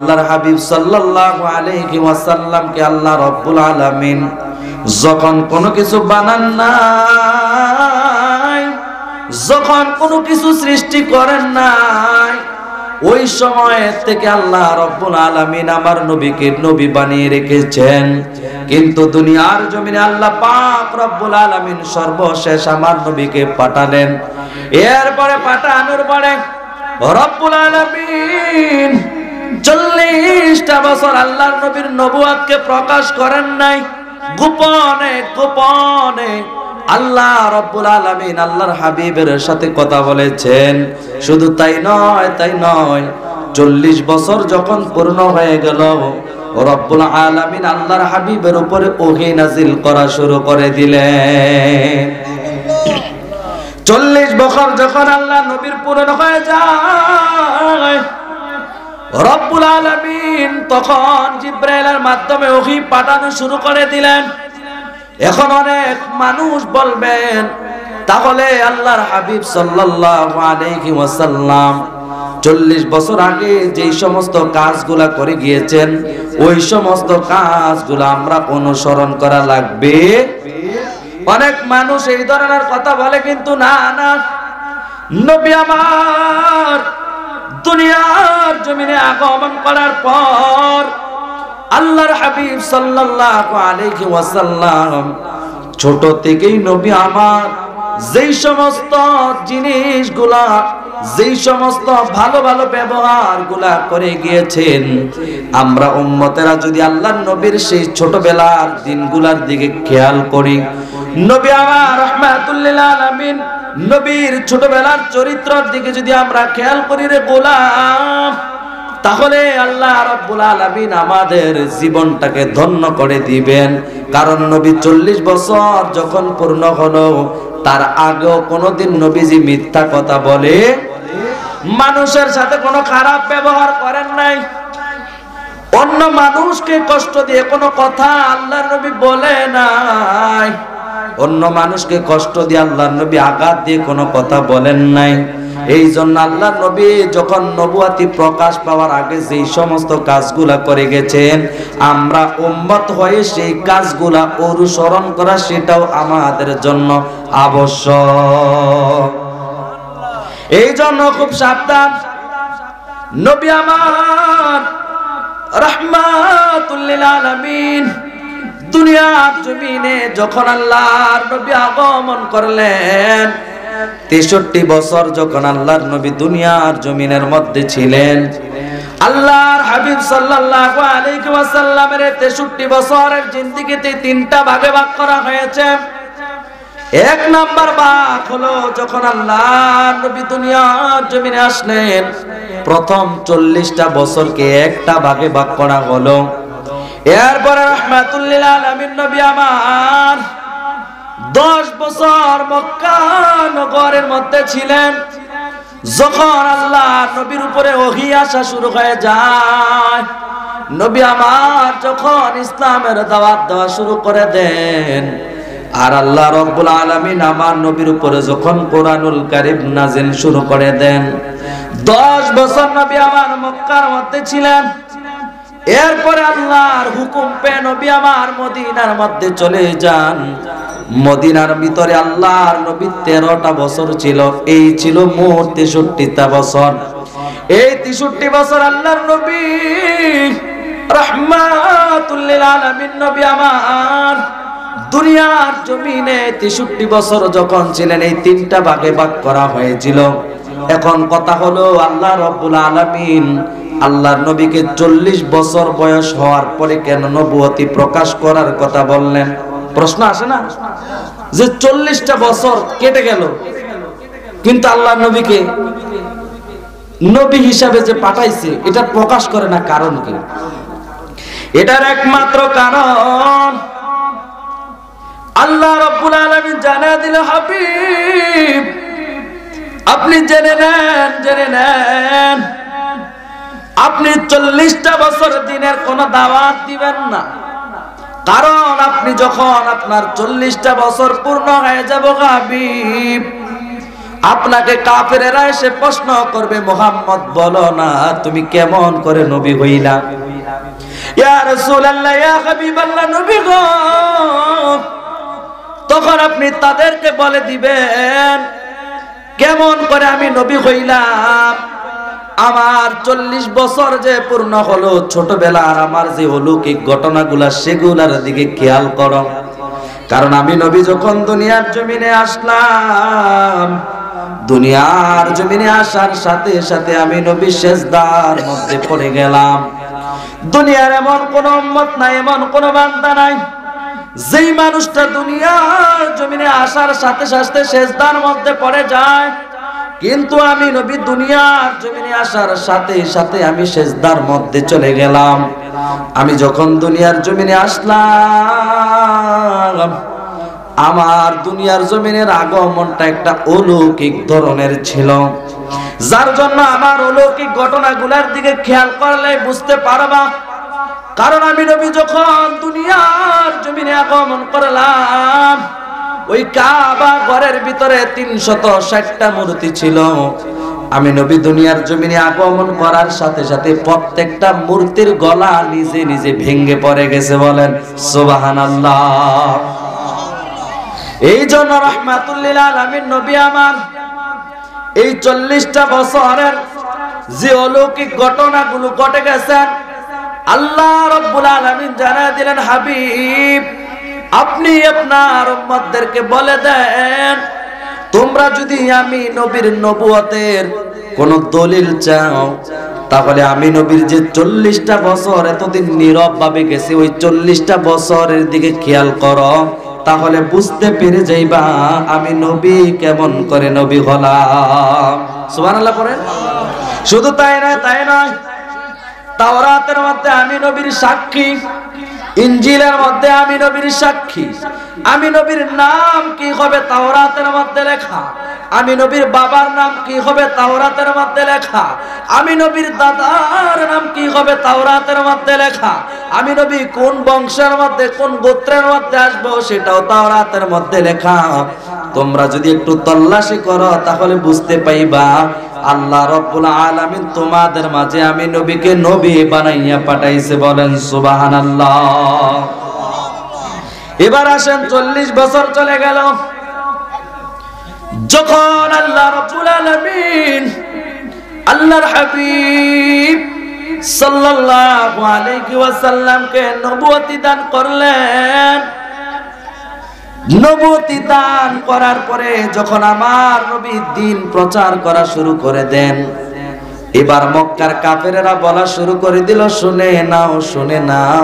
আল্লাহর হাবিব সাল্লাল্লাহু আলাইহি ওয়াসাল্লামকে আল্লাহ রাব্বুল আলামিন যখন কোনো কিছু বানান নাই, যখন কোনো কিছু সৃষ্টি করেন নাই, ওই সময় থেকে আল্লাহ রাব্বুল আলামিন আমার নবীকে নবী বানিয়ে রেখেছেন। কিন্তু দুনিয়ার জমিনে আল্লাহ পাক রব্বুল আলামিন সর্বশেষ আমার নবীকে পাঠালেন। এরপরে পাঠানোর পরে রব্বুল আলামিন 40টা বছর আল্লাহর নবীর নবুয়তকে প্রকাশ করেন নাই। গোপনে গোপনে আল্লাহ রাব্বুল আলামিন আল্লাহর হাবিবের সাথে কথা বলেছেন। শুধু তাই নয়, 40 বছর যখন পূর্ণ হয়ে গেল, রব্বুল আলামিন আল্লাহর হাবিবের উপরে ওহী নাজিল করা শুরু করে দিলেন। 40 বছর যখন আল্লাহ নবীর পূর্ণ হয়ে যায়, রব্বুল আলামিন তখন জিবরাইলের মাধ্যমে ওহী পাঠানো শুরু করে দিলেন। এখন অনেক মানুষ বলবেন, তাহলে আল্লাহর হাবিব সাল্লাল্লাহু আলাইহি ওয়াসাল্লাম 40 বছর আগে যেই সমস্ত কাজগুলা করে গিয়েছেন, ওই সমস্ত কাজগুলা আমরা অনুসরণ করা লাগবে। অনেক মানুষ এই ধরনের কথা বলে, কিন্তু না, নবী আমার দুনিয়ার জমিনে আগমন করার পর আল্লাহর হাবিব সাল্লাল্লাহু আলাইহি ওয়াসাল্লাম ছোট থেকেই নবী আমার যেই সমস্ত জিনিসগুলা, যেই সমস্ত ভালো ভালো ব্যবহারগুলা করে গিয়েছেন, আমরা উম্মতেরা যদি আল্লাহর নবীর সেই ছোটবেলার দিনগুলার দিকে খেয়াল করি, নবী আমার রাহমাতুল লিল আলামিন নবীর ছোটবেলার চরিত্রের দিকে যদি আমরা খেয়াল করি রে গোলাম, তাহলে আল্লাহ রাব্বুল আলামিন আমাদের জীবনটাকে ধন্য করে দিবেন। কারণ নবী 40 বছর যখন পূর্ণ হলো, তার আগেও কোনোদিন নবীজি মিথ্যা কথা বলে, মানুষের সাথে কোনো খারাপ ব্যবহার করেন নাই, অন্য মানুষকে কষ্ট দিয়ে কোনো কথা আল্লাহর নবী বলে নাই, অন্য মানুষকে কষ্ট দিয়ে আল্লাহর নবী আঘাত দিয়ে কোনো কথা বলেন নাই। এই জন্য আল্লাহর নবী যখন নবুয়াতি প্রকাশ পাওয়ার আগে যেই সমস্ত কাজগুলা করে গেছেন, আমরা উম্মত হয়ে সেই কাজগুলা অনুসরণ করা, সেটাও আমাদের জন্য আবশ্যক। এই জন্য খুব সাবধান। নবী আমার রাহমাতুল লিল আলামিন দুনিয়ার জমিনে যখন আল্লাহর নবী আগমন করলেন, 63 বছর যখন আল্লাহর নবী দুনিয়ার জমিনের মধ্যে ছিলেন, আল্লাহর হাবিব সাল্লাল্লাহু আলাইহি ওয়াসাল্লামের 63 বছরের জিন্দেগিতে 3টা ভাগে ভাগ করা হয়েছে। 1 নাম্বার ভাগ হলো যখন আল্লাহর নবী দুনিয়ার জমিনে আসলেন, প্রথম 40টা বছরকে একটা ভাগে ভাগ করা হলো। এরপরে রাহমাতুল লিল আলামিন নবী আমার 10 বছর মক্কা নগরের মধ্যে ছিলেন। যখন আল্লাহ নবীর উপরে ওহী আসা শুরু হয়ে যায়, নবী আমার যখন ইসলামের দাওয়াত দেওয়া শুরু করে দেন, আর আল্লাহ রাব্বুল আলামিন আমার নবীর উপরে যখন কোরআনুল কারীম নাযিল শুরু করে দেন, 10 বছর নবী আমার মক্কার মধ্যে ছিলেন। এরপরে আল্লাহর হুকুম পেয়ে নবী আমার মদিনার মধ্যে চলে যান। মদিনার ভিতরে আল্লাহর নবী 13টা বছর ছিল। এই ছিল মোট 63টা বছর। এই 63 বছর আল্লাহর নবী রাহমাতুল লিল আলামিন নবী আমার দুনিয়ার জমিনে 63 বছর যখন ছিলেন, এই 3টা ভাগে ভাগ করা হয়েছিল। এখন কথা হলো, আল্লাহ রাব্বুল আলামিন আল্লাহর নবীকে 40 বছর বয়স হওয়ার পরে কেন নবুয়তি প্রকাশ করার কথা বললেন? প্রশ্ন আসে না যে 40টা বছর কেটে গেল, কিন্তু আল্লাহর নবীকে নবী হিসাবে যে পাঠাইছে এটা প্রকাশ করে না, কারণ কি? এটার একমাত্র কারণ আল্লাহ রাব্বুল আলামিন জানিয়ে দিল, হাবিব আপনি জেনে নেন আপনি 40টা বছর দিনের কোন দাওয়াত দিবেন না। কারণ আপনি যখন আপনার 40টা বছর পূর্ণ হয়ে যাবে হাবিব, আপনাকে কাফেরেরা এসে প্রশ্ন করবে, মুহাম্মদ বলো না তুমি কেমন করে নবী হইলা? ইয়া রাসূলুল্লাহ, ইয়া হাবিবাল্লাহ, নবী গো, তখন আপনি তাদেরকে বলে দিবেন কেমন করে আমি নবী হইলাম। আমার 40 বছর যে পূর্ণ হলো, ছোটবেলার আমার যে অলৌকিক ঘটনাগুলা সেগুলার দিকে খেয়াল করো। কারণ আমি নবী যখন দুনিয়ার জমিনে আসলাম, দুনিয়ার জমিনে আসার সাথে সাথে আমি নবী সেজদার মধ্যে পড়ে গেলাম। দুনিয়ার এমন কোন উম্মত নাই, এমন কোন বান্দা নাই যেই মানুষটা দুনিয়ার জমিনে আসার সাথে সাথে সেজদার মধ্যে পড়ে যায়। কিন্তু আমি নবী দুনিয়ার জমিনে আসার সাথে সাথে আমি সেজদার মধ্যে চলে গেলাম। আমি যখন দুনিয়ার জমিনে আসলাম, আমার দুনিয়ার জমিনের আগমনটা একটা অলৌকিক ধরনের ছিল, যার জন্য আমার অলৌকিক ঘটনাগুলোর দিকে খেয়াল করলে বুঝতে পারবা। কারণ আমি নবী যখন দুনিয়ার জমিনে আগমন করলাম, ওই কাবা ঘরের ভিতরে 360টা মূর্তি ছিল। আমি নবী দুনিয়ার জমিনে আগমন করার সাথে সাথে প্রত্যেকটা মূর্তির গলা নিজে নিজে ভেঙে পড়ে গেছে। বলেন সুবহানাল্লাহ। এই জন্য রাহমাতুল লিল আলামিন নবী আমার এই 40টা বছরের যে অলৌকিক ঘটনাগুলো ঘটে গেছেন, আল্লাহ রাব্বুল আলামিন জানায় দিলেন, হাবিব আপনি আপনার উম্মতদেরকে বলে দেন, তোমরা যদি আমি নবীর নবুয়তের কোন দলিল চাও, তাহলে আমি নবীর যে 40টা বছর এতদিন নীরব ভাবে গেছে, ওই 40টা বছরের দিকে খেয়াল করো, তাহলে বুঝতে পেরে যাইবা আমি নবী কেমন করে নবী হলাম। সুবহানাল্লাহ পড়েন। শুধু তাই নয়, তাওরাতের মধ্যে আমি নবীর সাক্ষী, ইনজিলের মধ্যে আমি নবীর সাক্ষী। আমি নবীর নাম কি হবে তাওরাতের মধ্যে লেখা, আমি নবীর বাবার নাম কি হবে তাওরাতের মধ্যে লেখা, আমি নবীর দাদার নাম কি হবে তাওরাতের মধ্যে লেখা, আমি নবী কোন বংশের মধ্যে কোন গোত্রের মধ্যে আসবো সেটাও তাওরাতের মধ্যে লেখা। তোমরা যদি একটু তল্লাশি করো তাহলে বুঝতে পাইবা আল্লাহ রাব্বুল আলামিন তোমাদের মাঝে আমি নবীকে নবী বানাইয়া পাঠাইছে। বলেন সুবহানাল্লাহ। এবার আসেন 40 বছর চলে গেল, যখন আল্লাহ রাব্বুল আলামিন আল্লাহর হাবিব সাল্লাল্লাহু আলাইহি ওয়াসাল্লামকে নবুয়তি দান করলেন। নবুয়তি দান করার পরে যখন আমার নবী দ্বীন প্রচার করা শুরু করে দেন, এবার মক্কার কাফেরেরা বলা শুরু করে দিল, শুনে নাও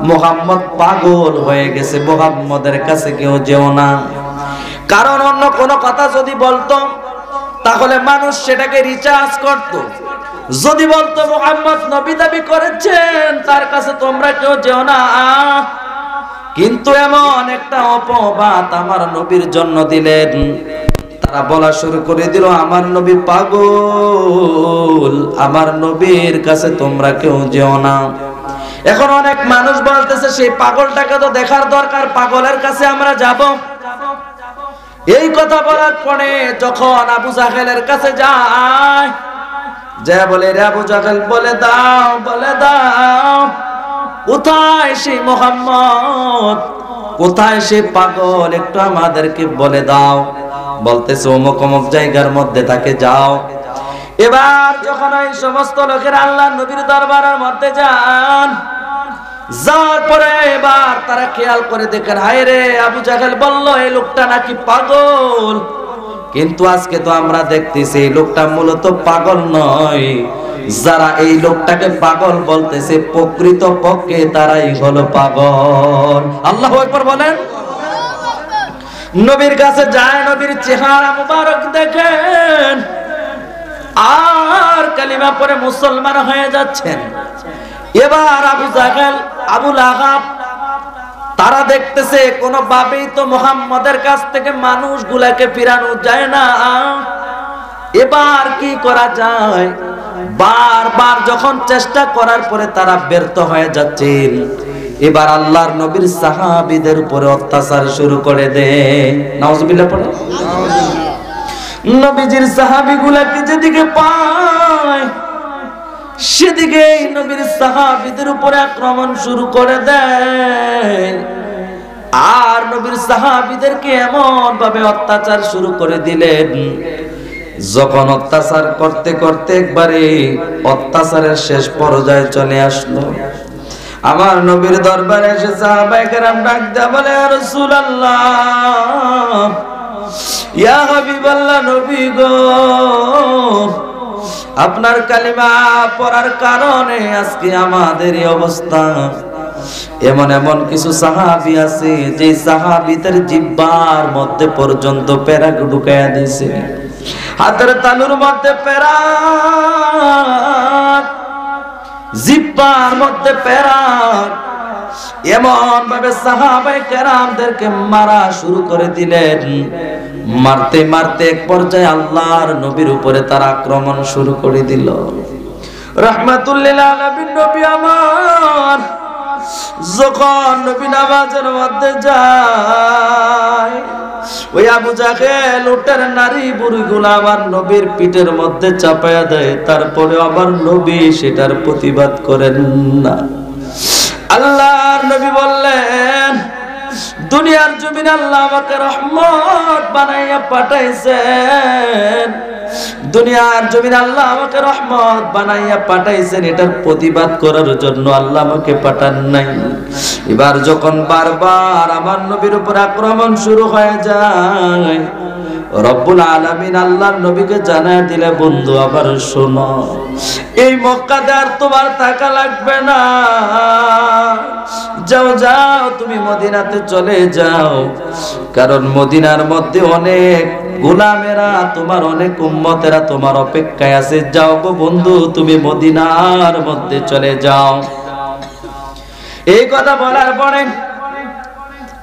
মুহাম্মদ পাগল হয়ে গেছে, মুহাম্মদের কাছে কেউ যেও না। কারণ অন্য কোন কথা যদি বলতো তাহলে মানুষ সেটাকে রিচার্জ করত। যদি বলতো মুহাম্মদ নবী দাবি করেছেন, তার কাছে তোমরা কেউ যেও না। কিন্তু এমন একটা অপবাদ আমার নবীর জন্য দিলেন, তারা বলা শুরু করে দিল আমার নবী পাগল, আমার নবীর কাছে তোমরা কেউ যেও না। এখন অনেক মানুষ বলতেছে সেই পাগলটাকে তো দেখার দরকার, পাগলের কাছে আমরা যাব। এই কথা বলার পরে যখন আবু জাহেলের কাছে যায়, যে বলে রে আবু জাহেল, বলে দাও কোথায় সেই মুহাম্মদ, কোথায় সে পাগল, একটু আমাদেরকে বলে দাও। বলতেছে অমুক অমুক জায়গার মধ্যে তাকে যাও। এবার যখন এই সমস্ত লোকের আল্লাহ নবীর দরবারের মধ্যে যান, যাওয়ার পরে এবার তারা খেয়াল করে দেখেন, হায় রে আবু জাহেল বলল এই লোকটা নাকি পাগল, কিন্তু আজকে তো আমরা দেখতেছি এই লোকটা মূলত পাগল নয়। যারা এই লোকটাকে পাগল বলতেছে প্রকৃত পক্ষে তারাই হলো পাগল। আল্লাহু আকবার বলেন। নবীর কাছে যায়, নবীর চেহারা মুবারক দেখেন, আর কালিমা পড়ে মুসলমান হয়ে যাচ্ছেন। এবার আবু জাহেল, আবু লাহাব তারা দেখতেছে কোন ভাবেই তো মুহাম্মদের কাছ থেকে মানুষগুলাকে ফিরানো যায় না। এবার কি করা যায়? বারবার যখন চেষ্টা করার পরে তারা ব্যর্থ হয়ে যাচ্ছেন, এবার আল্লাহর নবীর সাহাবীদের উপরে অত্যাচার শুরু করে দেয়। নাউজুবিল্লাহ পড়ে। নবীজির সাহাবীগুলাকে যেদিকে পায় সেদিকে নবীর সাহাবীদের উপরে আক্রমণ শুরু করে দেয়, আর নবীর সাহাবীদেরকে এমন ভাবে অত্যাচার শুরু করে দিলেন, যখন অত্যাচার করতে করতে একবারে অত্যাচারের শেষ পর্যায়ে চলে আসলো। আমার নবীর দরবারে এসে সাহাবায়ে কেরাম ডাক দেয়া বলে, ইয়া রাসূলুল্লাহ, ইয়া হাবিবাল্লাহ, নবী গো, আপনার কালিমা পড়ার কারণে আজকে আমাদের এই অবস্থা। এমন এমন কিছু সাহাবী আছে যে সাহাবীদের জিহ্বার মধ্যে পর্যন্ত পেরাক ঢুকায়া দিয়েছে, হাতের তালুর মধ্যে পেরাক, জিহ্বার মধ্যে পেরাক, এমন ভাবে সাহাবায়ে কেরামদেরকে মারা শুরু করে দিলেন। মারতে মারতে এক পর্যায়ে আল্লাহর নবীর উপরে তার আক্রমণ শুরু করে দিল। রাহমাতুল লিল আলামিন নবী আমার যখন নবী নামাজের মধ্যে যায়, ওই আবু জাহেল উটের নারী বুড়িগুলো আমার নবীর পিঠের মধ্যে চাপায়া দেয়, তারপরে আমার নবী সেটার প্রতিবাদ করেন না। আল্লাহর নবী বললেন, দুনিয়ার জমিনে আল্লাহ আমাকে রহমত বানাইয়া পাঠাইছেন, দুনিয়ার জমিনে আল্লাহ আমাকে রহমত বানাইয়া পাঠাইছেন, এটার প্রতিবাদ করার জন্য আল্লাহ আমাকে পাঠান নাই। এবার যখন বারবার আমার নবীর উপর আক্রমণ শুরু হয়ে যায়, রব্বুল আলামিন আল্লাহর নবীকে জানায় দিলে, বন্ধু আবার শোনো, এই মক্কাতে আর তোমার টাকা লাগবে না, যাও যাও তুমি মদিনাতে চলে যাও, কারণ মদিনার মধ্যে অনেক গোলামেরা, তোমার অনেক উম্মতেরা তোমার অপেক্ষায় আছে, যাও গো বন্ধু, তুমি মদিনার মধ্যে চলে যাও। এই কথা বলার পরে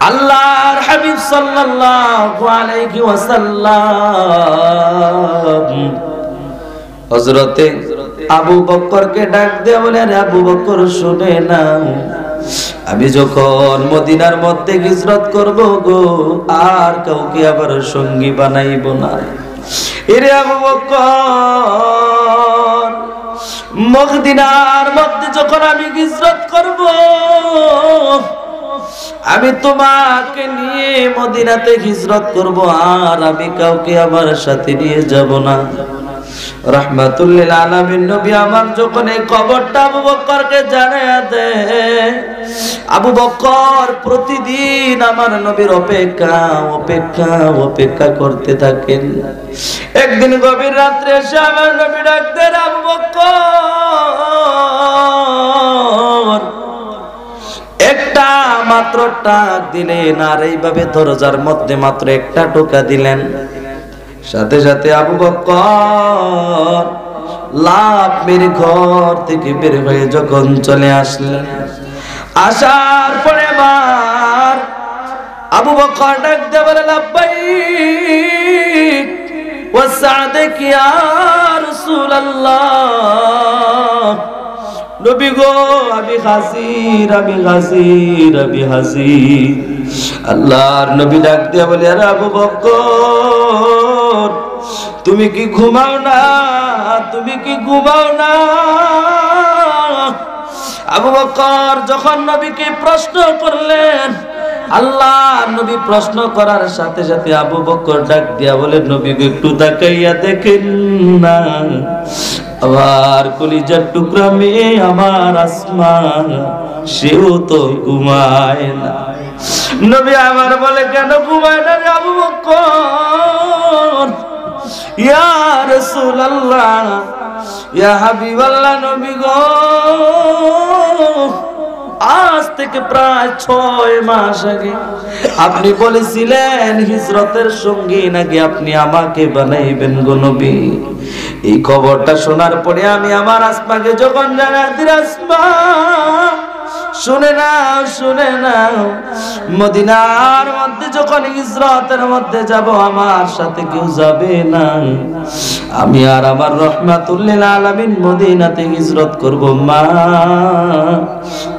আল্লাহর হাবিব সাল্লাল্লাহু আলাইহি ওয়াসাল্লাম হযরতে আবু বকরকে ডাক দিয়ে বলে, আরে আবু বকর শুনে নাও, আমি যখন মদিনার মধ্যে হিজরত করব গো, আর কাউকে আবার সঙ্গী বানাইব না। এরে আবু বকর, মদিনার মধ্যে যখন আমি হিজরত করব, আমি তোমাকে নিয়ে মদিনাতে হিজরত করব, আর আমি কাউকে আমার সাথে নিয়ে যাব না। রাহমাতুল লিল আলামিন নবী আমার যখন এই খবরটা আবু বকরকে জানায়া দেয়, আবু বকর প্রতিদিন আমার নবীর অপেক্ষা করতে থাকেন। একদিন গভীর রাত্রে এসে আমার নবী ডাক দেন, আবু বকর, একটা মাত্র টাক দিলেন, আর এইভাবে দরজার মধ্যে মাত্র একটা টোকা দিলেন, সাথে সাথে আবু বকর লাফ মেরে ঘর থেকে বের হয়ে যখন চলে আসলেন, আসার পরে আমার আবু বকর ডাক দিয়ে বলে, লাব্বাইক ওয়া সা'দাক ইয়া রাসূলুল্লাহ, নবী গো, আমি হাজির। আল্লাহর নবী ডাক দিয়ে বলে, আরে আবু বকর, তুমি কি ঘুমাও না? আবু বকর যখন নবীকে প্রশ্ন করলেন, আল্লাহ নবী প্রশ্ন করার সাথে সাথে আবু বকর ডাক দিয়া বলে, নবী গো, একটু তাকাইয়া দেখেন না, আমার কলিজার টুকরা মেয়ে আমার আসমা, সেও তো ঘুমায় না। নবী আমার বলে, কেন ঘুমায় না রে আবু বকর? ইয়া রাসূলুল্লাহ, ইয়া হাবিবাল্লাহ, নবী গো, আজ থেকে প্রায় 6 মাস আগে আপনি বলেছিলেন হিজরতের সঙ্গী নাকি আপনি আমাকে বানাইবেন গো নবী। এই খবরটা শোনার পরে আমি আমার আসমাকে যখন জানাই দিই, আসমা শুনে নাও, মদিনার মধ্যে যখন হিজরতের মধ্যে যাব, আমার সাথে কেউ যাবে না, আমি আর আমার রাহমাতুল লিল আলামিন মদিনাতে হিজরত করব। মা,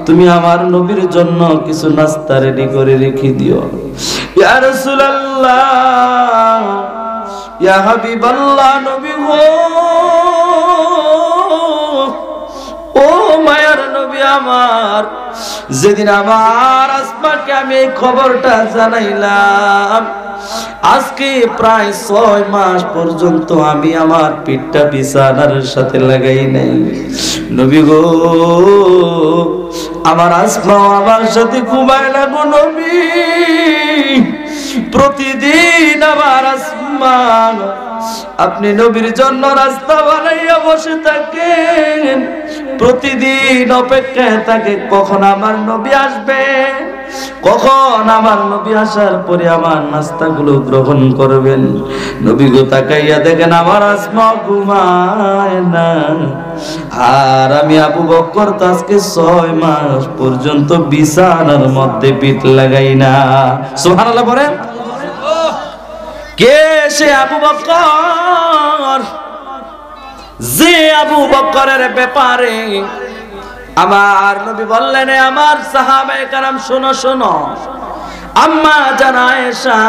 তুমি আমার নবীর জন্য কিছু নাস্তা রেডি করে রেখে দিও। ইয়া রাসূলুল্লাহ, ইয়া হাবিবাল্লাহ নবী গো, ও মায়ার নবী আমার, যেদিন আমার আসমাকে আমি এই খবরটা জানাইলাম, আজকে প্রায় 6 মাস পর্যন্ত আমি আমার পিঠটা বিছানার সাথে লাগাই নাই। নবী গো, আমার আসমা আমার সাথে ঘুমায় না গো নবী। প্রতিদিন আমার আসমা আপনি নবীর জন্য রাস্তা বানাইয়া বসে থাকেন, প্রতিদিন অপেক্ষায় থাকে কখন আমার নবী আসবে, কখন আমার নবী আসার পরে আমার নাস্তাগুলো গ্রহণ করবেন। নবী গো তাকাইয়া দেখেন আমার আসমা ঘুমায় না, আর আমি আবু বকর তো আজকে 6 মাস পর্যন্ত বিছানার মধ্যে পিঠ লাগাই না। সুবহানাল্লাহ বলেন। কে সে আবু বকর? যে আবু বকরের ব্যাপারে আমার নবী বললেন, আমার সাহাবায়ে কেরাম শোনো শোনো, আম্মা জান আয়েশা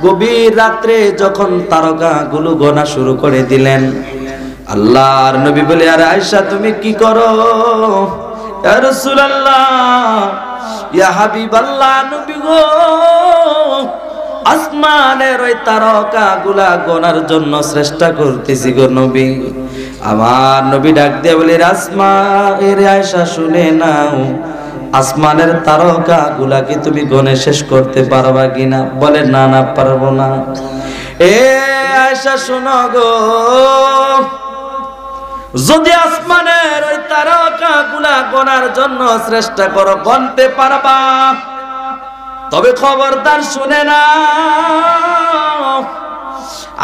গভীর রাত্রে যখন তারকাগুলো গোনা শুরু করে দিলেন, আল্লাহর নবী বলে, আরে আয়েশা তুমি কি করো? ইয়া রাসূলুল্লাহ, ইয়া হাবিবাল্লাহ নবী গো, আসমানের ওই তারকাগুলা গোনার জন্য চেষ্টা করতেছি গো নবী। আমার নবী ডাক দিয়ে বলে, আসমা এর আয়েশা শুনে নাও, আসমানের তারকাগুলাকে তুমি গনে শেষ করতে পারবা কিনা? বলে না না পারবো না। এ আয়েশা শোনো গো, যদি আসমানের ওই তারকাগুলা গোনার জন্য চেষ্টা করো, গনতে পারবা, তবে খবরদার শুনে না,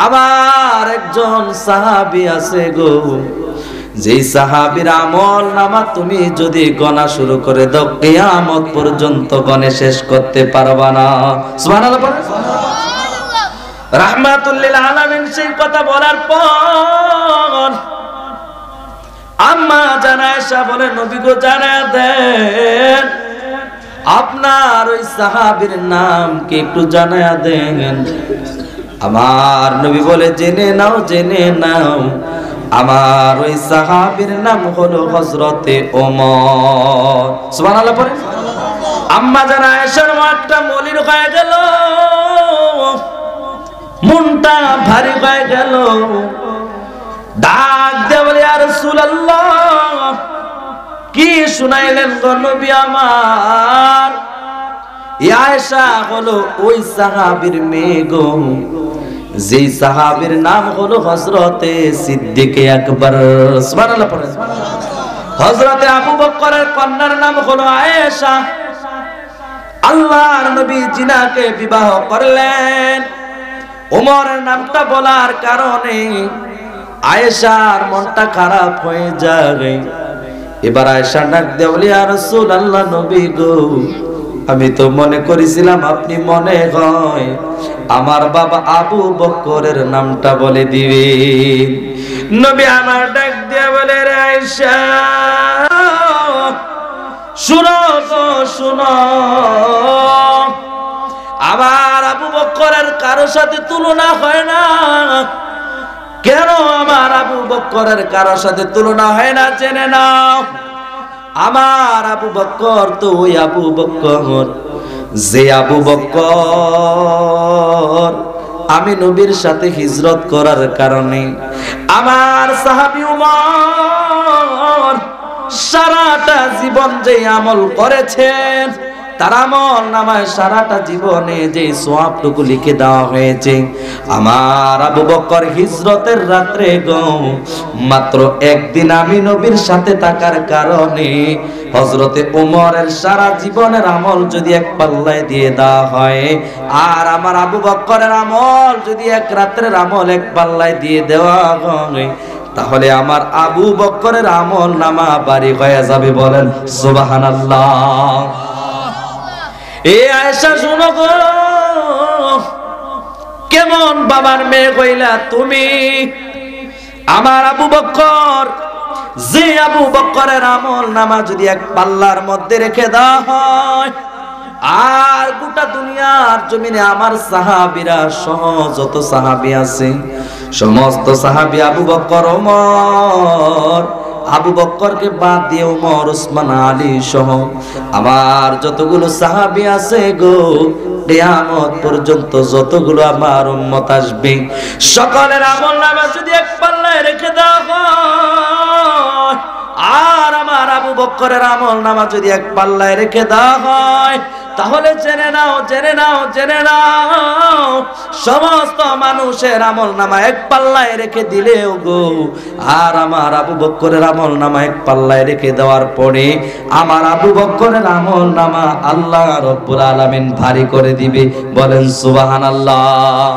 আবার একজন সাহাবী আছে গো, যেই সাহাবীর আমল নামা তুমি যদি গণা শুরু করে দাও, কিয়ামত পর্যন্ত গণে শেষ করতে পারবা না। সুবহানাল্লাহ। রাহমাতুল লিল আলামিন সেই কথা বলার পর আম্মা জান আয়েশা বলে, নবী গো জানায়া দেন, আপনার ওই সাহাবীর নাম কি একটু জানায়া দেন। আমার নবী বলে, জেনে নাও জেনে নাও, আমার ওই সাহাবীর নাম হলো হযরতে ওমর। সুবহানাল্লাহ পড়ে। আম্মা জান আয়েশার মাথা মলিন হয়ে গেল, মনটা ভারী হয়ে গেল, ডাক দিয়ে বলে, ইয়া রাসূলুল্লাহ, কি শুনাইলেন গো নবী আমার? আয়েশা হলো ওই সাহাবীর মেয়ে গো, যেই সাহাবীর নাম হলো হযরতে সিদ্দিকে আকবর। সুবহানাল্লাহ পড়েন। হযরতে আবু বকরের কন্যার নাম হলো আয়েশা। আল্লাহর নবী জিনাকে বিবাহ করলেন। ওমরের নামটা বলার কারণে আয়েশার মনটা খারাপ হয়ে যায়। এবার আয়েশা ডাক দিয়ে বলে, ইয়া রাসূলুল্লাহ নবী গো, আমি তো মনে করেছিলাম আপনি মনে হয় আমার বাবা আবু বকরের নামটা বলে দিবেন। নবী আমার ডাক দিয়ে বলে, রে আয়েশা শুনো গো শুনো, আমার আবু বকরের কারোর সাথে তুলনা হয় না। কেন আমার আবু বকরের কারোর সাথে তুলনা হয় না জেনে নাও। আমার আবু বকর তো ওই আবু বকর, যে আবু বকর আমি নবীর সাথে হিজরত করার কারণে আমার সাহাবী উমর সারাটা জীবন যে আমল করেছেন, তার আমল নামায় সারাটা জীবনে যে সওয়াবটুকু লিখে দেওয়া হয়েছে, আমার আবু বকর হিজরতের রাত্রে গো মাত্র একদিন আমি নবীর সাথে থাকার কারণে হযরতে ওমরের সারা জীবনের আমল যদি এক পাল্লায় দিয়ে দেওয়া হয়, আর আমার আবু বকরের আমল যদি এক রাত্রের আমল এক পাল্লায় দিয়ে দেওয়া হয়, তাহলে আমার আবু বকরের আমল নামা বাড়ি হয়ে যাবে। বলেন সুবহানাল্লাহ। এ আয়েশা শুনো গো, কেমন বাবার মেয়ে কইলা তুমি? আমার আবু বকর, যে আবু বকরের আমল নামা যদি এক পাল্লার মধ্যে রেখে দেওয়া হয়, আর গোটা দুনিয়ার জমিনে আমার সাহাবীরা সহ যত সাহাবী আছে সমস্ত সাহাবী আবু বকর ওমর, আবু বকরকে বাদ দিয়ে ওমর ওসমান আলী সহ আমার যতগুলো সাহাবী আছে গো, কিয়ামত পর্যন্ত যতগুলো আমার উম্মত আসবে সকলের আমলনামা যদি এক পাল্লায় রেখে দাও হয়, আর আমার আবু বকরের আমলনামা যদি এক পাল্লায় রেখে দেওয়া হয়, তাহলে জেনে নাও জেনে নাও জেনে নাও সমস্ত মানুষের আমলনামা এক পাল্লায় রেখে দিলেও গো, আর আমার আবু বকরের আমলনামা এক পাল্লায় রেখে দেওয়ার পরে আমার আবু বকরের আমলনামা আল্লাহ রব্বুল আলামিন ভারী করে দিবে। বলেন সুবহানাল্লাহ।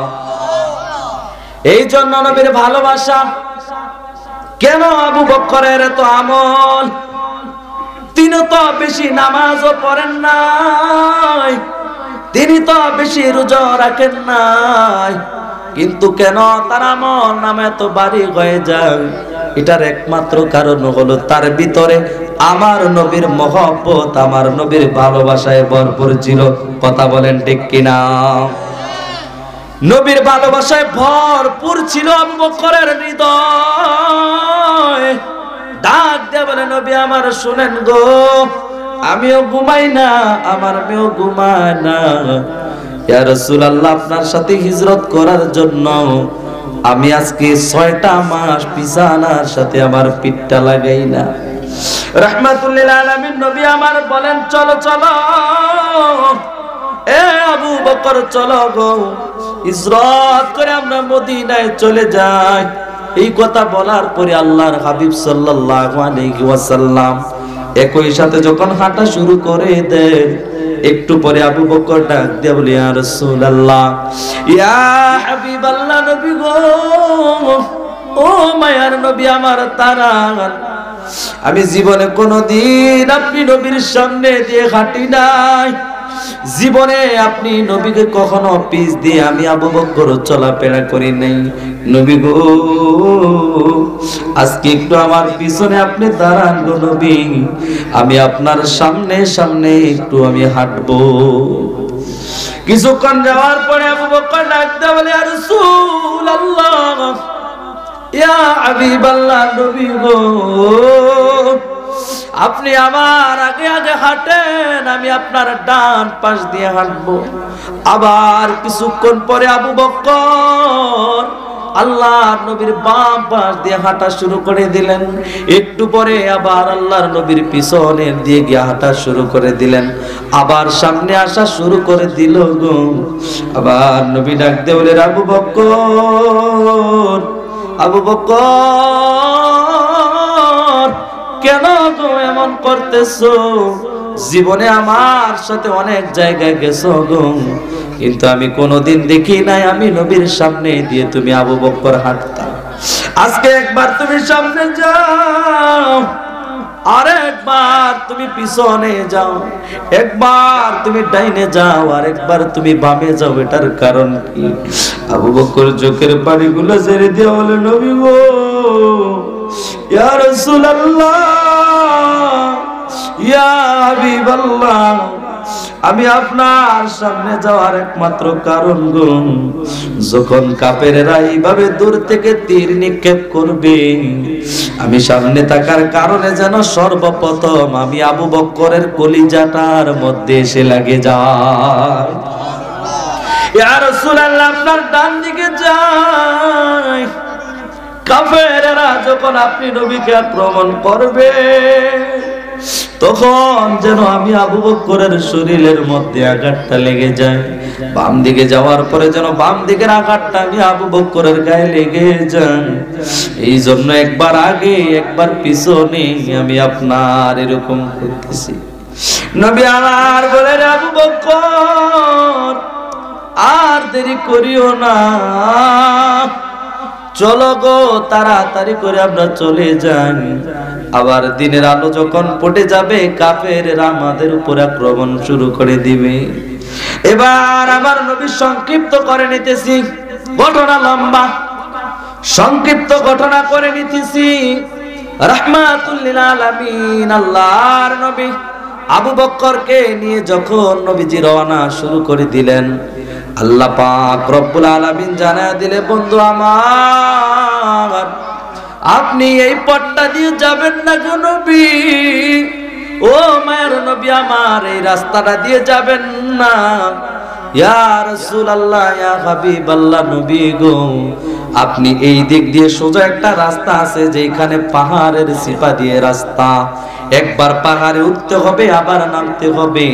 এই জন্য নবীর ভালোবাসা। কেন আবু বকরের এত আমল? তিনি তো বেশি নামাজও পড়েন নাই, তিনি তো বেশি রোজা রাখেন নাই, কিন্তু কেন তার আমল নামে এত ভারী হয়ে যায়? এটার একমাত্র কারণ হলো তার ভিতরে আমার নবীর মহব্বত, আমার নবীর ভালোবাসায় ভরপুর ছিল। কথা বলেন ঠিক কিনা? নবীর ভালোবাসায় ভরপুর ছিল আবু বকরের হৃদয়। ডাক দিয়ে বলে, নবী আমার শুনেন গো, আমিও ঘুমাই না, আমার মেয়েও ঘুমায় না। ইয়া রাসূলুল্লাহ, আপনার সাথে হিজরত করার জন্য আমি আজকে 6টা মাস বিছানার সাথে আমার পিঠটা লাগাই না। রাহমাতুল লিল আলামিন নবী আমার বলেন, চলো চলো এ আবু বকর, চলো গো, হিজরত করে আমরা মদিনায় চলে যাই। এই কথা বলার পরে আল্লাহর হাবিব সাল্লাল্লাহু আলাইহি ওয়াসাল্লাম একই সাথে যখন হাঁটা শুরু করে দেন, একটু পরে আবু বকর ডাক দিয়ে বলে, ইয়া রাসূলুল্লাহ, ইয়া হাবিবাল্লাহ, নবী গো, ও মায়ার নবী আমার তারান, আমি জীবনে কোনোদিন আপনি নবীর সামনে দিয়ে হাঁটি নাই, জীবনে আপনি নবীকে কখনো পিছ দিয়ে আমি আবু বকর চলাফেরা করি নাই। নবী গো, আজকে একটু আমার পিছনে আপনি দাঁড়ান গো নবী, আমি আপনার সামনে সামনে একটু আমি হাঁটবো। কিছুক্ষণ যাওয়ার পরে আবু বকর ডাক দিয়ে বলে, ইয়া রাসূলুল্লাহ, ইয়া হাবিবাল্লাহ, নবী গো, আপনি আমার আগে আগে হাঁটেন, আমি আপনার ডান পাশ দিয়ে হাঁটবো। আবার কিছুক্ষণ পরে আবু বকর আল্লাহর নবীর বাম পাশ দিয়ে হাঁটা শুরু করে দিলেন। একটু পরে আবার আল্লাহর নবীর পিছনের দিয়ে গিয়ে হাঁটা শুরু করে দিলেন। আবার সামনে আসা শুরু করে দিল গো। আবার নবী ডাক দিয়ে বলে, আবু বকর, আবু বকর, কেন গো এমন করতেছো? জীবনে আমার সাথে অনেক জায়গায় গেছো গো, কিন্তু আমি কোনোদিন দেখি নাই আমি নবীর সামনে দিয়ে তুমি আবু বকর হাঁটতা। আজকে একবার তুমি সামনে যাও, আর একবার তুমি পিছনে যাও, একবার তুমি ডাইনে যাও, আর একবার তুমি বামে যাও। এটার কারণ কি? আবু বকর চোখের পানিগুলো ছেড়ে দিয়ে বলে, নবী গো, ইয়া রাসূলুল্লাহ, ইয়া হাবিবাল্লাহ, আমি আপনার সামনে যাওয়ার একমাত্র কারণ গো, যখন কাফেরেরা এইভাবে দূর থেকে তীর নিক্ষেপ করবে, আমি সামনে থাকার কারণে যেন সর্বপ্রথম আমি আবু বকরের কলিজাটার মধ্যে এসে লাগে যায়। ইয়া রাসূলুল্লাহ, আপনার ডান দিকে যাই, কাফেরেরা যখন আপনি নবীকে আক্রমণ করবে, তখন যেন আমি আবু বকরের শরীরের মধ্যে আঘাতটা লেগে যায়। বাম দিকে যাওয়ার পরে যেন বাম দিকের আঘাতটা আমি আবু বকরের গায়ে লেগে যায়। এই জন্য একবার আগে একবার পিছনে আমি আপনার এরকম করতেছি। নবী আমার বলে, আবু বকর, আর দেরি করিও না, চলো গো, তাড়াতাড়ি করে আমরা চলে যাই। আবার দিনের আলো যখন ফুটে যাবে, কাফেরেরা আমাদের উপর আক্রমণ শুরু করে দিবে। এবার আমার নবী সংক্ষিপ্ত করে নিতেছি, ঘটনা লম্বা, সংক্ষিপ্ত ঘটনা করে নিতেছি। রাহমাতুল লিল আলামিন আল্লাহর নবী আবু বকরকে নিয়ে যখন নবীজি রওনা শুরু করে দিলেন, আল্লাহ পাক রব্বুল আলামিন জানায় দিলে, বন্ধু আমার, আপনি এই পথটা দিয়ে যাবেন না গো নবী, ও মায়ের নবী আমার, এই রাস্তাটা দিয়ে যাবেন না। ইয়া রাসূলুল্লাহ, ইয়া হাবিবাল্লাহ, নবী গো, আপনি এই দিক দিয়ে সোজা একটা রাস্তা আছে, যেখানে পাহাড়ের সিপা দিয়ে রাস্তা, একবার পাহাড়ে উঠতে হবে আবার নামতে হবে।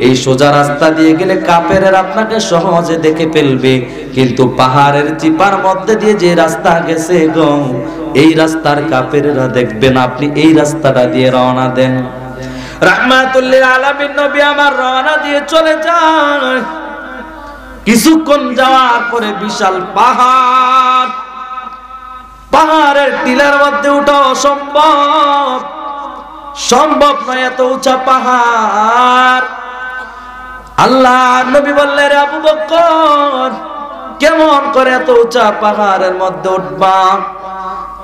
এই সোজা রাস্তা দিয়ে গেলে কাফেররা আপনাকে সহজে দেখে ফেলবে, কিন্তু পাহাড়ের চিপার মধ্যে দিয়ে যে রাস্তা গেছে গো, এই রাস্তার কাফেররা দেখবে না। আপনি এই রাস্তাটা দিয়ে রওনা দেন। রাহমাতুল লিল আলামিন নবী আমার রওনা দিয়ে চলে যায়। কিছুক্ষণ যাওয়ার পরে বিশাল পাহাড়, পাহাড়ের টিলার মধ্যে ওঠা অসম্ভব, সম্ভব নয় এত উঁচা পাহাড়। আল্লাহ নবী বললেন, রে আবু বকর, কেমন করে এত উঁচা পাহাড়ের মধ্যে উঠবা?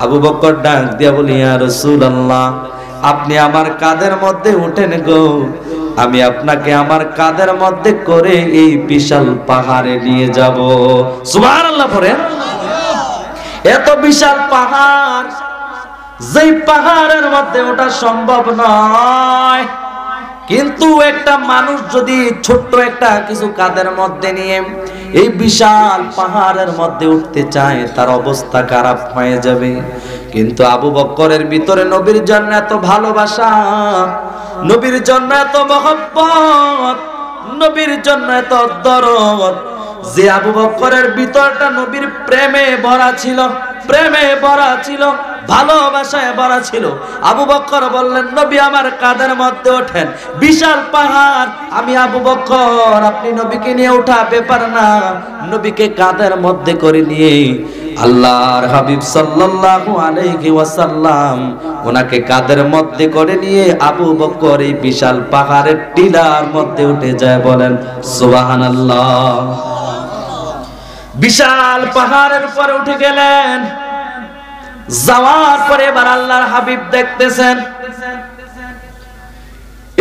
আবু বকর ডাক দিয়া বলি, ইয়া রাসূলুল্লাহ, আপনি আমার কাঁধের মধ্যে উঠেন গো, আমি আপনাকে আমার কাঁধের মধ্যে করে এই বিশাল পাহাড়ে নিয়ে যাব। সুবহানাল্লাহ পড়েন। এত বিশাল পাহাড়, যেই পাহাড়ের মধ্যে ওঠা সম্ভব নয়, কিন্তু একটা মানুষ যদি ছোট্ট একটা কিছু কাঁধের মধ্যে নিয়ে এই বিশাল পাহাড়ের মধ্যে উঠতে চায়, তার অবস্থা খারাপ হয়ে যাবে। কিন্তু আবু বকরের ভিতরে নবীর জন্য এত ভালোবাসা, নবীর জন্য এত মহব্বত, নবীর জন্য এত দরদ, যে আবু বকরের ভিতরটা নবীর প্রেমে ভরা ছিল, প্রেমে ভরা ছিল, ভালোবাসায় ভরা ছিল। আবু বকর বললেন, নবী আমার কাঁধের মধ্যে ওঠেন, বিশাল পাহাড়, আমি আবু বকর, আপনি নবীকে নিয়ে ওঠা ব্যাপার না। নবীকে কাঁধের মধ্যে করে নিয়ে আল্লাহর হাবিব সাল্লাল্লাহু আলাইহি ওয়াসাল্লাম ওনাকে কাঁধের মধ্যে করে নিয়ে আবু বকর এই বিশাল পাহাড়ের টিলার মধ্যে উঠে যায়। বলেন সুবহানাল্লাহ। বিশাল পাহাড়ের উপরে উঠে গেলেন। যাওয়ার পরে এবার আল্লাহর হাবিব দেখতেছেন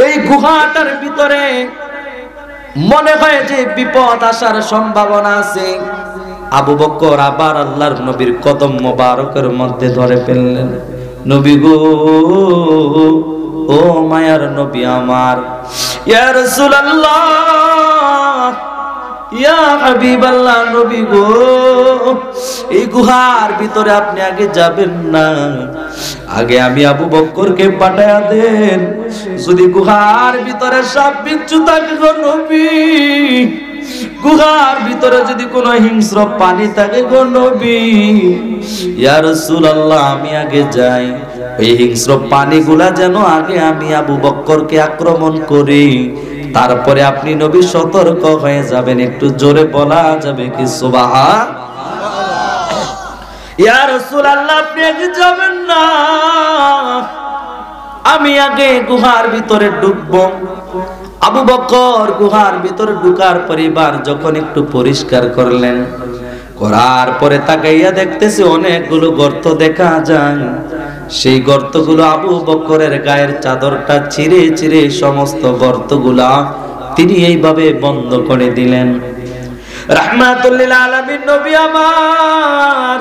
এই গুহাটার ভিতরে মনে হয় যে বিপদ আসার সম্ভাবনা আছে। আবু বকর আবার আল্লাহর নবীর কদম মোবারকের মধ্যে ধরে ফেললেন। নবী গো, ও মায়ার নবী আমার, ইয়া রাসূলুল্লাহ, ইয়া হাবিবাল্লাহ, নবী গো, এই গুহার ভিতরে আপনি আগে যাবেন না, আগে আমি আবু বকরকে পাঠায়া দেন। যদি গুহার ভিতরে সাপ বিচ্ছু থাকে গো নবী, গুহার ভিতরে যদি কোনো হিংস্র পানি থাকে গো নবী, ইয়া রাসূলুল্লাহ, আমি আগে যাই, এই হিংস্র পানিগুলা যেন আগে আমি আবু বকরকে আক্রমণ করি, তারপরে আপনি নবী সতর্ক হয়ে যাবেন। একটু জোরে বলা যাবে কি সুবহানাল্লাহ? ইয়া রাসূলুল্লাহ, আপনি আগে যাবেন না, আমি আগে গুহার ভিতরে ঢুকবো। আবু বকর গুহার ভিতরে ঢুকার পরিবার যখন একটু পরিষ্কার করলেন, করার পরে তাকাইয়া দেখতেছে অনেকগুলো গর্ত দেখা যায়। সেই গর্তগুলো আবু বকরের গায়ের চাদরটা ছিঁড়ে ছিঁড়ে সমস্ত গর্তগুলা তিনি এইভাবে বন্ধ করে দিলেন। রাহমাতুল লিল আলামিন নবী আমার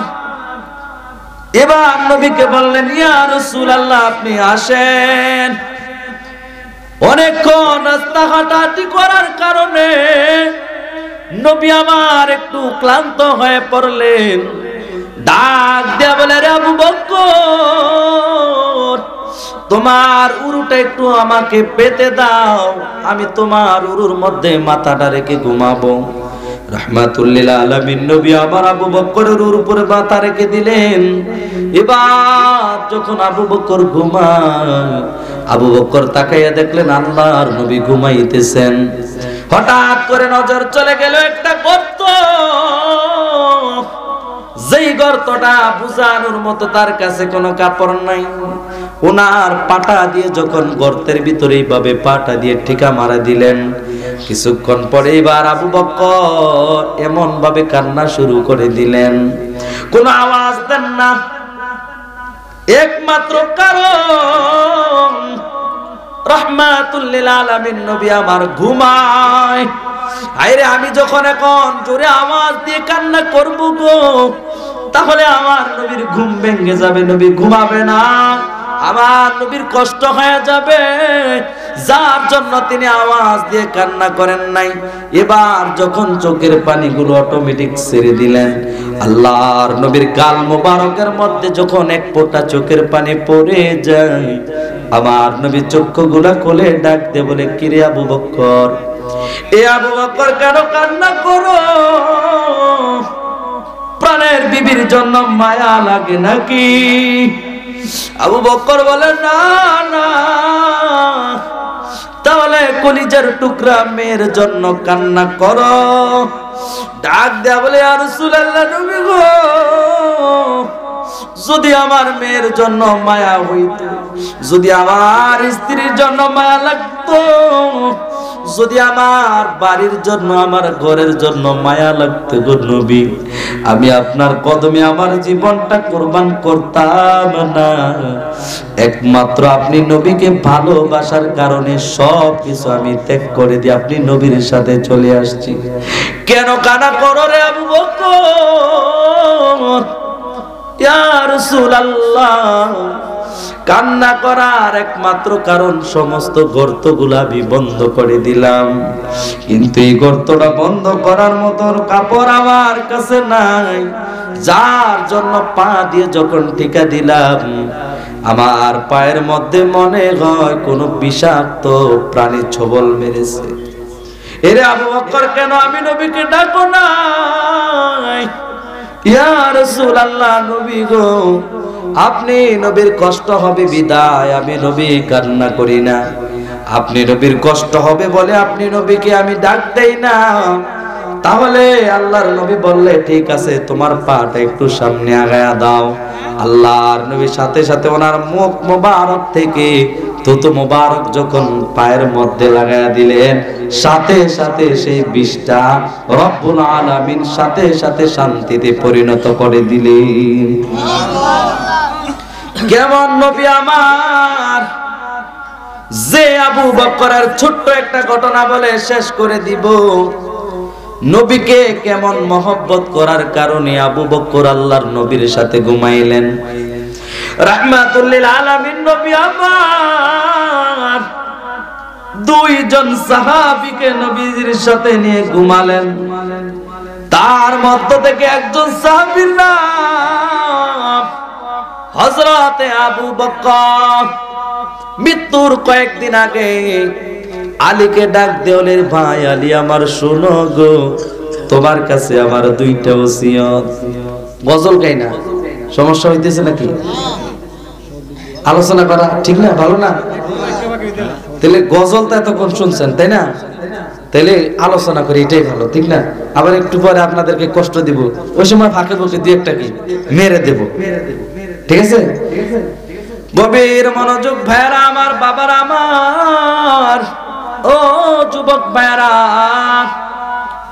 এবার নবীকে বললেন, ইয়া রাসূলুল্লাহ, আপনি আসেন। অনেকক্ষণ রাস্তা হাঁটাহাঁটি করার কারণে নবী আমার একটু ক্লান্ত হয়ে পড়লেন। ডাক দিয়া বলে, রে আবু বকর, তোমার উরুটা একটু আমাকে পেতে দাও, আমি তোমার উরুর মধ্যে মাথাটা রেখে ঘুমাবো। রাহমাতুল লিল আলামিন নবী আমার আবু বকরের উপরে মাথা রেখে দিলেন। এবার যখন আবু বকর ঘুমায়, আবু বকর তাকাইয়া দেখলেন আল্লাহর নবী ঘুমাইতেছেন। হঠাৎ করে নজর চলে গেল একটা গর্ত, যেই গর্তটা বুঝানোর মতো তার কাছে কোনো কাপড় নাই। ওনার পাটা দিয়ে যখন গর্তের ভিতরে এইভাবে পাটা দিয়ে ঠিকা মারা দিলেন, কিছুক্ষণ পরে এবার আবু বকর এমন ভাবে কান্না শুরু করে দিলেন, কোনো আওয়াজ দেন না। একমাত্র কারণ রাহমাতুল লিল আলামিন নবী আমার ঘুমায়। আরে আমি যখন এখন জোরে আওয়াজ দিয়ে কান্না করব গো, তাহলে আমার নবীর ঘুম ভেঙে যাবে, নবী ঘুমাবে না, আমার নবীর কষ্ট হয়ে যাবে, যার জন্য তিনি আওয়াজ দিয়ে কান্না করেন নাই। এবার যখন চোখের পানিগুলো অটোমেটিক ছেড়ে দিলেন, আল্লাহর নবীর গাল মোবারকের মধ্যে যখন এক ফোঁটা চোখের পানি পড়ে যায়, আমার নবী চক্ষুগুলা খুলে ডাক দিয়ে বলে, কিরে আবু বকর, এ আবু বকর কেন কান্না করো? প্রাণের বিবির জন্য মায়া লাগে নাকি? আবু বকর বলে, না না, তাহলে কলিজার টুকরা মেয়ের জন্য কান্না করো। ডাক দেয়া বলে, ইয়া রাসূলুল্লাহ, নবী গো, যদি আমার মেয়ের জন্য মায়া হইত, যদি আমার স্ত্রীর জন্য মায়া লাগতো, যদি আমার বাড়ির জন্য, আমার ঘরের জন্য মায়া লাগতো গো নবী, আমি আপনার কদমে আমার জীবনটা কুরবান করতাম না। একমাত্র আপনি নবীকে ভালোবাসার কারণে সব কিছু আমি ত্যাগ করে দিয়ে আপনি নবীর সাথে চলে আসছি। কেন কান্না করো রে আবু বকর? ইয়া রাসূলুল্লাহ, কান্না করার একমাত্র কারণ সমস্ত গর্তগুলা আমি বন্ধ করে দিলাম, কিন্তু এই গর্তটা বন্ধ করার মতন কাপড় আমার কাছে নাই, যার জন্য পা দিয়ে যখন টিকা দিলাম, আমার পায়ের মধ্যে মনে হয় কোন বিষাক্ত প্রাণী ছোবল মেরেছে। এরে আবু বকর, কেন আমি নবীকে ডাকো না? ইয়া রাসূলুল্লাহ, নবী গো, আপনি নবীর কষ্ট হবে বিদায় আমি নবী কান্না করি না, আপনি নবীর কষ্ট হবে বলে আপনি নবীকে আমি ডাক দেই না। তাহলে আল্লাহর নবী বললে, ঠিক আছে, তোমার পাটা একটু সামনে আগায়া দাও। আল্লাহর নবীর সাথে সাথে ওনার মুখ মোবারক থেকে থুতু মোবারক যখন পায়ের মধ্যে লাগায়া দিলেন, সাথে সাথে সেই বিষটা রব্বুল আলামিন সাথে সাথে শান্তিতে পরিণত করে দিলেন। কেমন নবী আমার! যে আবু বকরের ছোট্ট একটা ঘটনা বলে শেষ করে দিব। নবীকে কেমন মহব্বত করার কারণে আবু বকর আল্লাহর নবীর সাথে ঘুমাইলেন। রাহমাতুল লিল আলামিন নবী আমার দুইজন সাহাবীকে নবীর সাথে নিয়ে ঘুমালেন। তার মধ্য থেকে একজন সাহাবীর নাম হযরতে আবু বকর। মৃত্যুর কয়েকদিন আগে আলীকে ডাক দেওয়ালে, ভাই আলী আমার, শোনো গো, তোমার কাছে আমার দুইটা ওসিয়ত। গজল গাই না, সমস্যা হইতেছে নাকি? আলোচনা করা ঠিক না, ভালো না? তাহলে গজলটা এতক্ষণ শুনছেন তাই না, তাহলে আলোচনা করি, এটাই ভালো, ঠিক না? আবার একটু পরে আপনাদেরকে কষ্ট দিব, ওই সময় ফাঁকে বসে দুই একটা কি মেরে দেব, ঠিক আছে? গভীর মনোযোগ ভাইরা আমার, বাবার আমার, ও যুবক ভাইরা,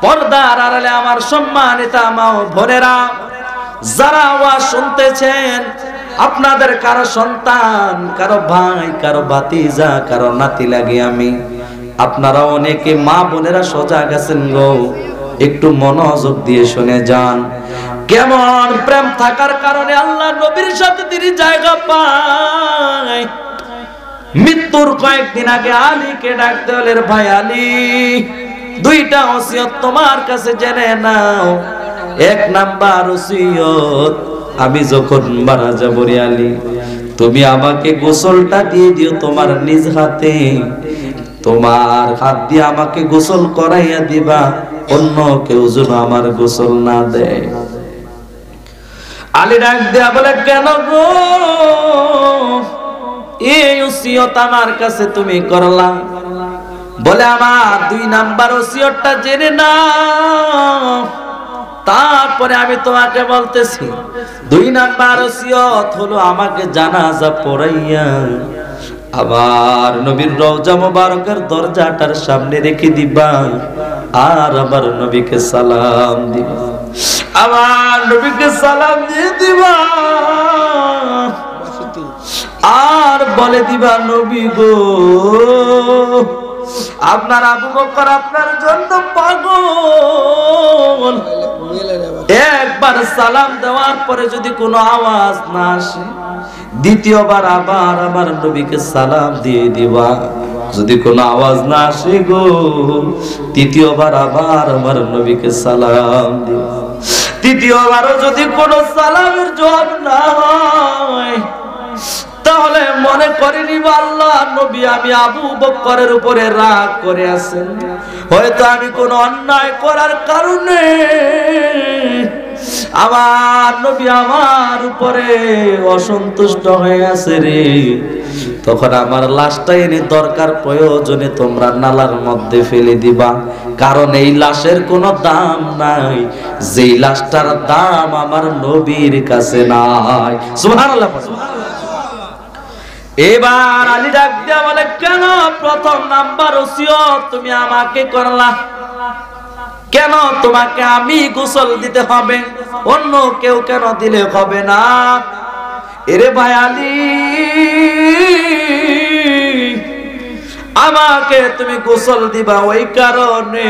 পর্দার আড়ালে আমার সম্মানিতা মা ও বোনেরা, যারা ওয়াজ শুনতেছেন, আপনাদের কারো সন্তান, কারো ভাই, কারো ভাতিজা, কারো নাতি লাগে আমি, আপনারা অনেকে মা বোনেরা সজাগ আছেন গো, একটু মনোযোগ দিয়ে শুনে যান। কেমন প্রেম থাকার কারণে আল্লাহ নবীর সাথে তিনি জায়গা পায়। মৃত্যুর কয়েকদিন আগে আলীকে ডাক দেওয়ালে, ভাই আলী, দুইটা ওসিয়ত তোমার কাছে জেনে নাও। এক নাম্বার ওসিয়ত, আমি যখন মারা যাব রে আলী, তুমি আমাকে গোসলটা দিয়ে দিও তোমার নিজ হাতে, তোমার হাত দিয়ে আমাকে গোসল করাইয়া দিবা, অন্য কেউ যেন আমার গোসল না দেয়। আলী ডাক দেয়া বলে, কেন গো, এই ওসিয়ত আমার কাছে তুমি করলা? বলে, আমার দুই নাম্বার ওসিয়তটা জেনে নাও, তারপরে আমি তোমাকে বলতেছি। দুই নাম্বার ওসিয়ত হলো, আমাকে জানাজা পড়াইয়া আবার নবীর রওজা মোবারকের দরজাটার সামনে রেখে দিবা, আর আবার নবীকে সালাম দিবা, আবার নবীকে সালাম দিয়ে দিবা, আর বলে দিবা নবী গো আপনার আবু বকর আপনার জন্য পাগল। একবার সালাম দেওয়ার পরে যদি কোনো আওয়াজ না আসে দ্বিতীয়বার আবার আমার নবীকে সালাম দিয়ে দিবা। যদি কোনো আওয়াজ না আসে গো তৃতীয়বার আবার আমার নবীকে সালাম দিবা। তৃতীয়বারও যদি কোনো সালামের জবাব না হয় তাহলে মনে করে নিব আল্লাহ নবী আমি আবু বকরের উপরে রাগ করে আছেন, হয়তো আমি কোন অন্যায় করার কারণে আমার নবী আমার উপরে অসন্তুষ্ট হয়ে আছে রে। তখন আমার লাশটা এনে দরকার প্রয়োজনে তোমরা নালার মধ্যে ফেলে দিবা, কারণ এই লাশের কোনো দাম নাই, যেই লাশটার দাম আমার নবীর কাছে নাই। সুবহানাল্লাহ। এবার আলী ডাক দিয়া বলে কেন প্রথম নাম্বার ওসিয়ত তুমি আমাকে করলা? কেন তোমাকে আমি গোসল দিতে হবে, অন্য কেউ কেন দিলে হবে না? এরে ভাই আলী আমাকে তুমি গোসল দিবা ওই কারণে,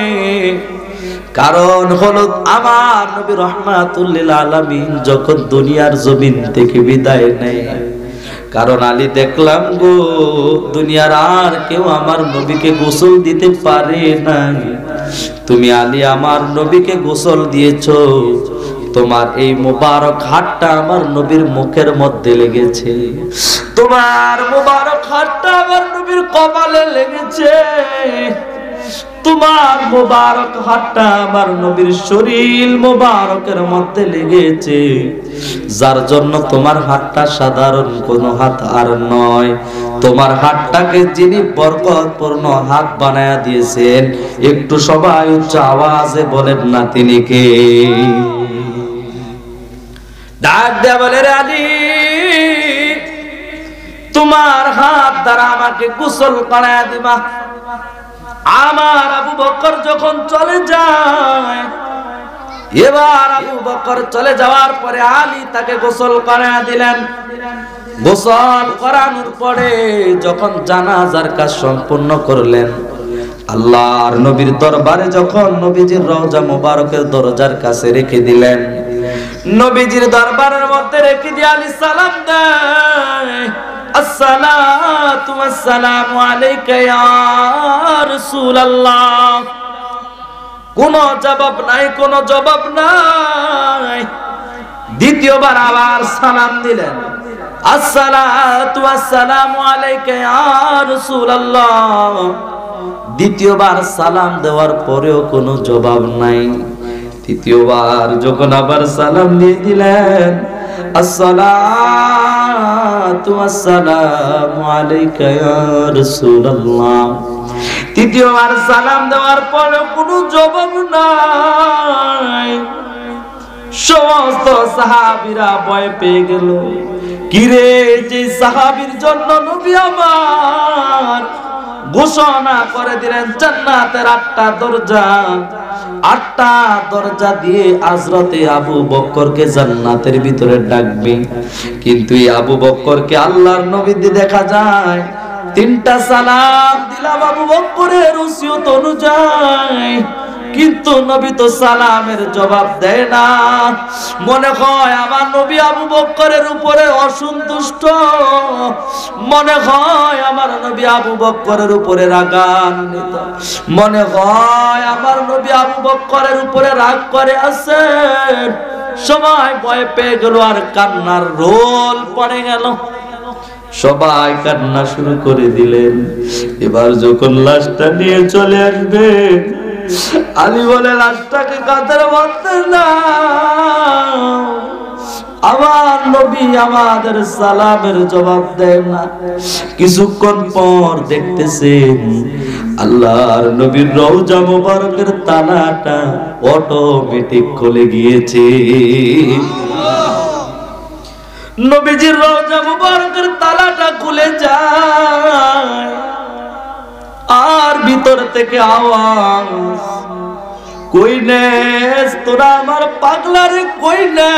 কারণ হলো আমার নবী রাহমাতুল লিল আলামিন যখন দুনিয়ার জমিন থেকে বিদায় নেয়, কারণ আলী দেখলাম গো দুনিয়ার আর কেউ আমার নবীকে গোসল দিতে পারে নাই, তুমি আলী আমার নবীকে গোসল দিয়েছো, তোমার এই মুবারক হাতটা আমার নবীর মুখের মধ্যে লেগেছে, তোমার মুবারক হাতটা আমার নবীর কপালে লেগেছে, তোমার মুবারক হাতটা আমার নবীর শরীর মুবারকের মধ্যে লেগেছে, যার জন্য তোমার হাতটা সাধারণ কোনো হাত আর নয়, তোমার হাতটাকে যিনি বরকতপূর্ণ হাত বানায়া দিয়েছেন একটু সবাই উচ্চ আওয়াজে বলেন না তিনি কে? ডাক দেয়া বলে রে আলী তোমার হাত দ্বারা আমাকে গোসল করায়া দিবা। আমার আবু বকর যখন চলে যায়, এবার আবু বকর চলে যাওয়ার পরে আলী তাকে গোসল করায়া দিলেন। গোসল করানোর পরে যখন জানাজার কাজ সম্পূর্ণ করলেন, আল্লাহর নবীর দরবারে যখন নবীজির রওজা মুবারকের দরজার কাছে রেখে দিলেন, নবীজির দরবারের মধ্যে রেখে দিয়ে আলী সালাম দেয়, আসসালাতু ওয়াসসালামু আলাইকা ইয়া রাসূলুল্লাহ। কোন জবাব নাই, কোন জবাব নাই। দ্বিতীয়বার আবার সালাম দিলেন, আসসালাতু ওয়াসসালামু আলাইকা ইয়া রাসূলুল্লাহ। দ্বিতীয়বার সালাম দেওয়ার পরেও কোনো জবাব নাই। তৃতীয়বার যখন আবার সালাম দিয়ে দিলেন, আসসালাতু ওয়াসসালামু আলাইকা ইয়া রাসূলুল্লাহ। তৃতীয়বার সালাম দেওয়ার পরে কোনো জবাব নাই। সমস্ত সাহাবীরা ভয় পেয়ে গেল, কিরে যে সাহাবীর জন্য নবী আমার ঘোষণা করে দিলেন জান্নাতের 8টা দরজা, 8টা দরজা দিয়ে হযরতে আবু বকরকে জান্নাতের ভিতরে ডাকবে, কিন্তু এই আবু বকরকে আল্লাহর নবী দেখা যায় 3টা সালাম দিলাম আবু বকরের ওসিয়ত অনুযায়ী, কিন্তু নবী তো সালামের জবাব দেয় না। মনে হয় আমার নবী আবু বকরের উপরে অসন্তুষ্ট, মনে হয় আমার নবী আবু বকরের উপরে রাগান্বিত, মনে হয় আমার নবী আবু বকরের উপরে রাগ করে আছেন। সবাই ভয় পেয়ে গেল আর কান্নার রোল পড়ে গেল, সবাই কান্না শুরু করে দিলেন। এবার যখন লাশটা নিয়ে চলে আসবে, আলী বলে লাশটাকে কাঁধের মধ্যে না, আমার নবী আমাদের সালামের জবাব দেয় না। কিছুক্ষণ পর দেখতেছেন আল্লাহর নবীর রওজা মুবারকের তালাটা অটোমেটিক খুলে গিয়েছে। নবীজির রওজা মুবারকের তালাটা খুলে যায়, আর ভিতর থেকে আওয়াজ, কই নেস তোরা আমার পাগলারে কই না?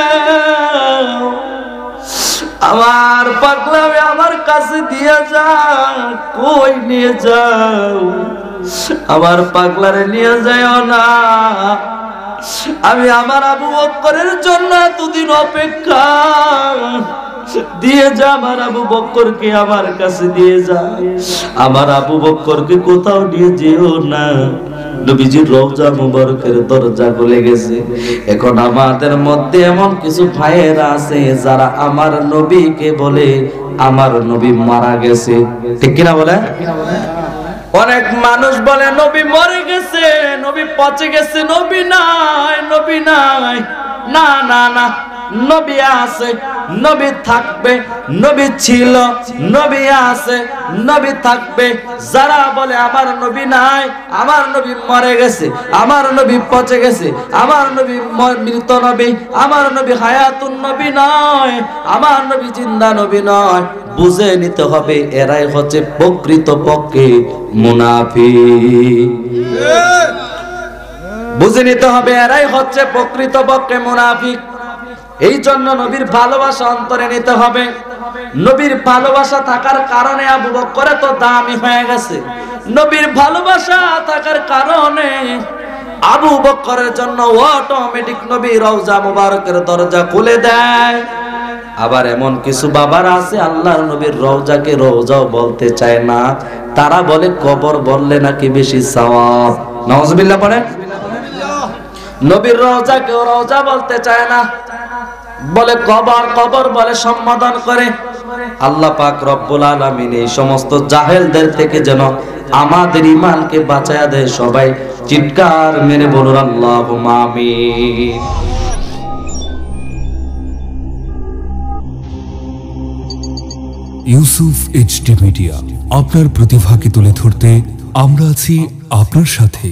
আমার পাগলা আমার কাছে দিয়ে যাও, কই নিয়ে যাও, আমার পাগলারে নিয়ে যাও না। আমি আমার আবু বকরের জন্য এতদিন অপেক্ষা, দিয়ে যা আমার আবু বকরকে আমার কাছে দিয়ে যা। আমার আবু বকরকে কোথাও নিয়ে যেও না, নবীজির রওজা মুবারকের দরজা খুলে গেছে। এখন আমাদের মধ্যে এমন কিছু ভাইয়েরা আছে যারা আমার নবীকে বলে আমার নবী মারা গেছে, ঠিক কিনা বলে? অনেক মানুষ বলে নবী মরে গেছে, নবী পচে গেছে, নবী নাই, নবী নাই। না না না, নবী আছে, নবী থাকবে, নবী ছিল, নবী আছে, নবী থাকবে। যারা বলে আমার নবী নাই, আমার নবী মরে গেছে, আমার নবী পচে গেছে, আমার নবী মৃত নবী, আমার নবী হায়াতুন নবী নয়, আমার নবী জিন্দা নবী নয়, বুঝে নিতে হবে এরাই হচ্ছে প্রকৃত পক্ষে মুনাফিক। বুঝে নিতে হবে এরাই হচ্ছে প্রকৃত পক্ষে মুনাফিক। এই জন্য নবীর ভালোবাসা অন্তরে নিতে হবে। নবীর ভালোবাসা থাকার কারণে আবু বকর তো দামি হয়ে গেছে। নবীর ভালোবাসা থাকার কারণে আবু বকরের জন্য অটোমেটিক নবী রওজা মুবারকের দরজা খুলে দেয়। আবার এমন কিছু বাবারা আছে আল্লাহর নবীর রওজাকে রওজাও বলতে চায় না, তারা বলে কবর বললে নাকি বেশি সওয়াব। নাউজুবিল্লাহ পড়ে। নবীর রওজাকে রওজা বলতে চায় না, বলে কবর, কবর বলে সম্বোধন করে। আল্লাহ পাক রব্বুল আলামিন এই সমস্ত জাহেলদের থেকে যেন আমাদের ঈমানকে বাঁচায়া দেয়। সবাই চিৎকার মেরে বলুন আল্লাহুম্মা আমিন। ইউসুফ এইচডি মিডিয়া, আপনার প্রতিভাকে তুলে ধরতে আমরা আছি আপনার সাথে।